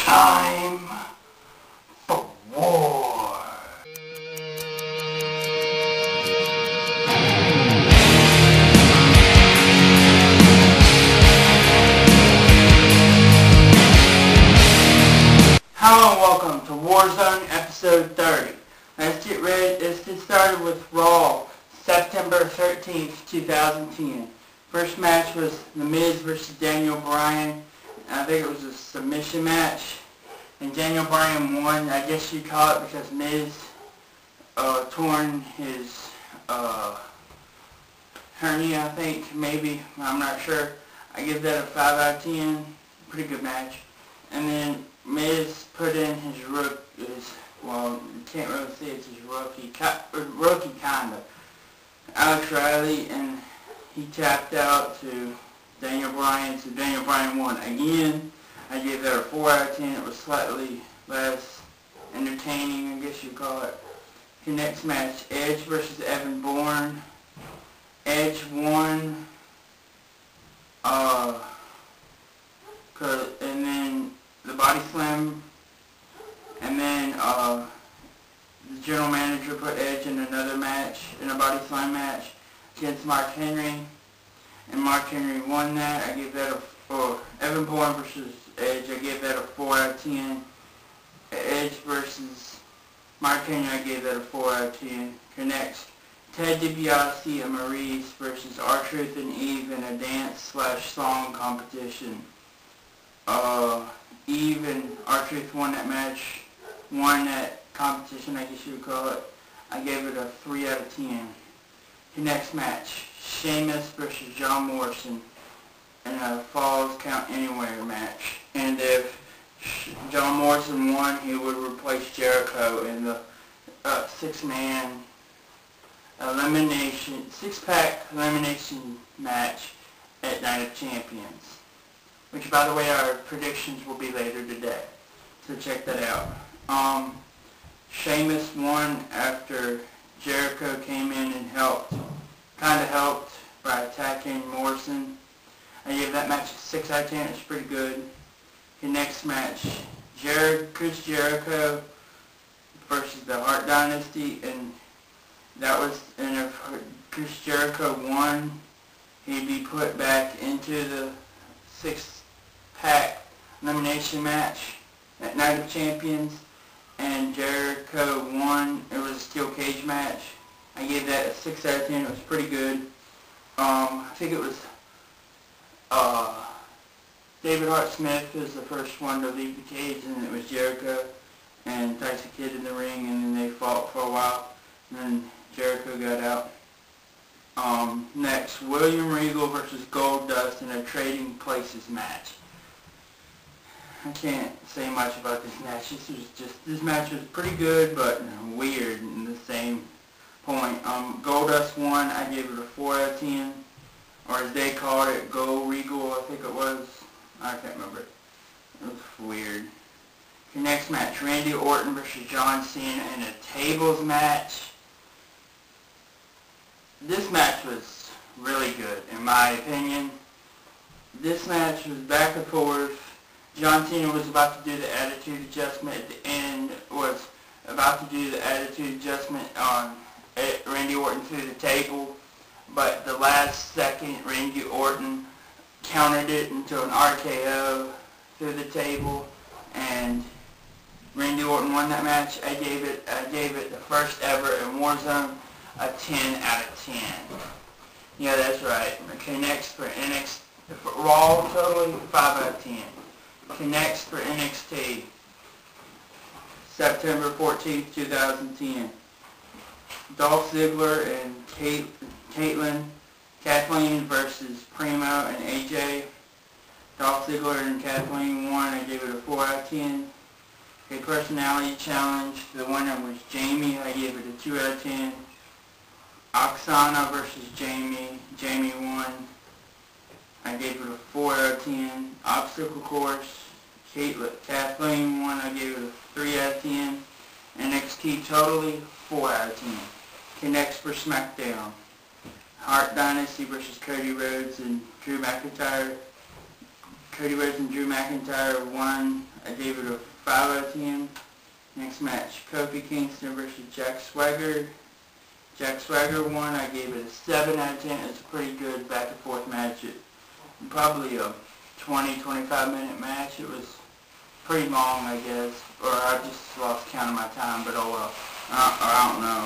time for war. Hello and welcome to Warzone episode 30. Let's get started with Raw, September 13th, 2010. First match was The Miz versus Daniel Bryan. I think it was a submission match, and Daniel Bryan won. I guess you call it because Miz torn his hernia, I think, maybe. I'm not sure. I give that a 5 out of 10. Pretty good match. And then Miz put in his well, you can't really say it's his rookie kind of, Alex Riley, and he tapped out to Daniel Bryan, so Daniel Bryan won again. I gave that a 4 out of 10. It was slightly less entertaining, I guess you'd call it. The next match, Edge versus Evan Bourne. Edge won, and then the body slam, and then the general manager put Edge in another match, in a body slam match against Mark Henry. And Mark Henry won that. I gave that Evan Bourne versus Edge, I gave that a 4 out of 10. Edge versus Mark Henry, I gave that a 4 out of 10. Next, Ted DiBiase and Maurice versus R-Truth and Eve in a dance/song competition. Eve and R-Truth won that match, won that competition, I guess you would call it. I gave it a 3 out of 10. The next match, Sheamus versus John Morrison in a Falls Count Anywhere match. And if John Morrison won, he would replace Jericho in the six-pack elimination match at Night of Champions. Which, by the way, our predictions will be later today. So check that out. Sheamus won after Jericho came in and kind of helped by attacking Morrison. I gave that match a 6 out of 10. It's pretty good. The next match, Chris Jericho versus the Hart Dynasty, and if Chris Jericho won, he'd be put back into the six-pack elimination match at Night of Champions, and Jericho won. It was a steel cage match. I gave that a 6 out of 10. It was pretty good. I think it was David Hart Smith was the first one to leave the cage, and it was Jericho and Tyson Kidd in the ring, and then they fought for a while, and then Jericho got out. Next, William Regal versus Goldust in a Trading Places match. I can't say much about this match. This match was pretty good, but weird in the same point. Goldust won. I gave it a 4 out of 10, or as they called it, Go Regal, I think it was. I can't remember. It was weird. The next match, Randy Orton versus John Cena in a tables match. This match was really good, in my opinion. This match was back and forth. John Cena was about to do the attitude adjustment at the end, was about to do the attitude adjustment on Randy Orton through the table, but the last second Randy Orton countered it into an RKO through the table, and Randy Orton won that match. I gave it the first ever in Warzone a 10 out of 10. Yeah, that's right. Okay, next for NXT, for Raw, totally 5 out of 10. Okay, next for NXT, September 14th, 2010. Dolph Ziggler and Kathleen versus Primo and AJ. Dolph Ziggler and Kathleen won. I gave it a 4 out of 10. Okay, personality challenge. The winner was Jamie. I gave it a 2 out of 10. Oksana versus Jamie. Jamie won. I gave it a 4 out of 10. Obstacle course. Kathleen won. I gave it a 3 out of 10. NXT totally 4 out of 10. Okay, next for SmackDown. Hart Dynasty versus Cody Rhodes and Drew McIntyre. Cody Rhodes and Drew McIntyre won. I gave it a 5 out of 10. Next match, Kofi Kingston versus Jack Swagger. Jack Swagger won. I gave it a 7 out of 10. It's a pretty good back and forth match. Probably a 20-25 minute match. It was pretty long, I guess. Or I just lost count of my time, but oh well. I don't know.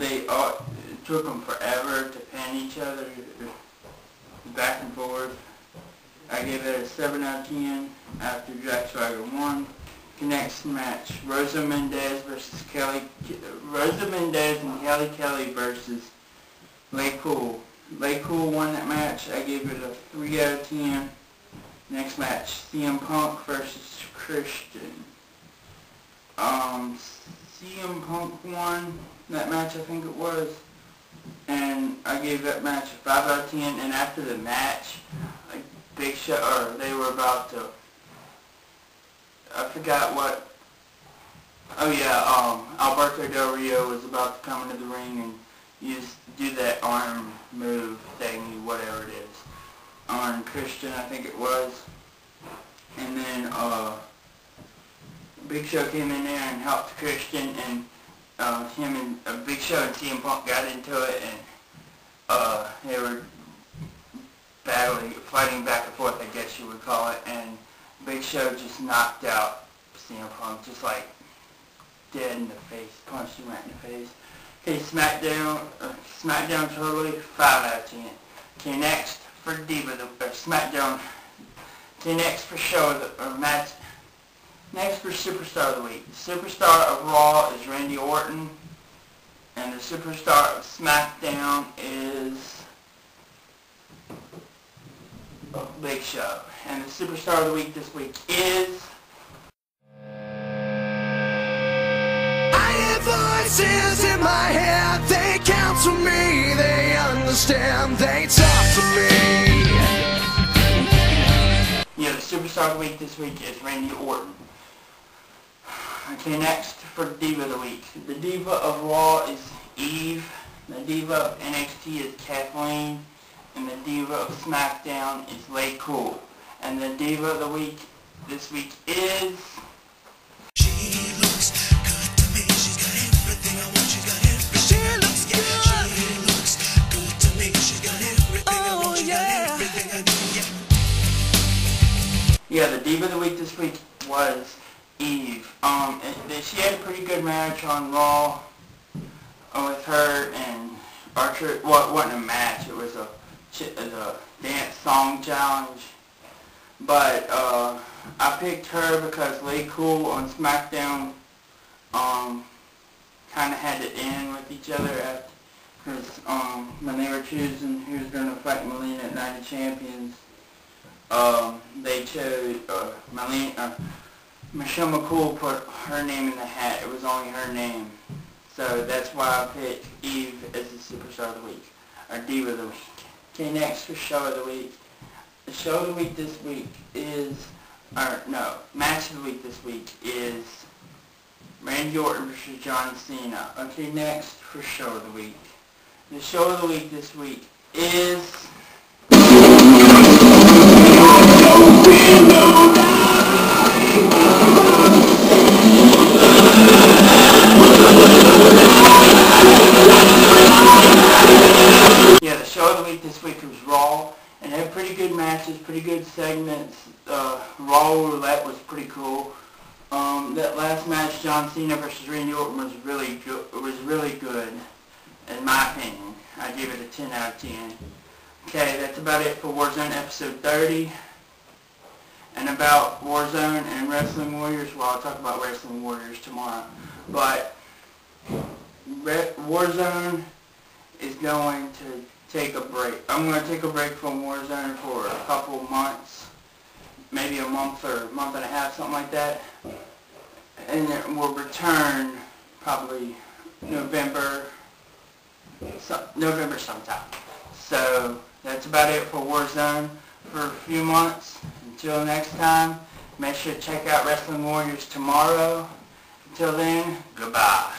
It took them forever to pin each other, back and forth. I gave it a 7 out of 10 after Jack Swagger won. The next match, Rosa Mendez and Kelly versus Lay Cool. Lay Cool won that match. I gave it a 3 out of 10. Next match, CM Punk versus Christian. CM Punk won that match, I think it was, and I gave that match a 5 out of 10. And after the match, Big Show, or they were about to, I forgot what, oh yeah, Alberto Del Rio was about to come into the ring and do that arm move thingy, whatever it is, on Christian, I think it was. And then Big Show came in there and helped Christian, and him and Big Show and CM Punk got into it, and they were fighting back and forth, I guess you would call it, and Big Show just knocked out CM Punk, just like dead in the face, punched him right in the face. Okay, SmackDown totally 5 out of 10. Okay, next for Diva, SmackDown. Okay, next for match. Next for Superstar of the Week. The Superstar of Raw is Randy Orton, and the Superstar of SmackDown is Big Show. And the Superstar of the Week this week is... I hear voices in my head, they counsel me, they understand, they talk to me. Yeah, the Superstar of the Week this week is Randy Orton. Okay, next for Diva of the Week. The Diva of Raw is Eve. The Diva of NXT is Kathleen. And the Diva of SmackDown is Lay Cool. And the Diva of the Week this week is... She looks good to me, she's got everything I want, she's got everything I need. She looks good to me, she's got everything I want, she's got everything I need. Yeah, the Diva of the Week this week was Eve. She had a pretty good match on Raw with her and Archer. Well, it wasn't a match, it was a dance song challenge. But I picked her because Lay Cool on SmackDown kind of had to end with each other because when they were choosing who was going to fight Melina at Night of Champions, they chose Michelle McCool put her name in the hat. It was only her name. So that's why I picked Eve as the Superstar of the Week, or Diva of the Week. Okay, next for Show of the Week. The Show of the Week this week is, Match of the Week this week is Randy Orton versus John Cena. Okay, next for Show of the Week. The Show of the Week this week is... Yeah, the Show of the Week this week was Raw, and they had pretty good matches, pretty good segments. Raw Roulette was pretty cool. That last match, John Cena versus Randy Orton, was really good. It was really good, in my opinion. I give it a 10 out of 10. Okay, that's about it for Warzone episode 30. And about Warzone and Wrestling Warriors, well, I'll talk about Wrestling Warriors tomorrow. But Warzone is going to take a break. I'm going to take a break from Warzone for a couple months, maybe a month or a month and a half, something like that. And then we'll return probably November sometime. So that's about it for Warzone for a few months. Until next time, make sure to check out Wrestling Warriors tomorrow. Until then, goodbye.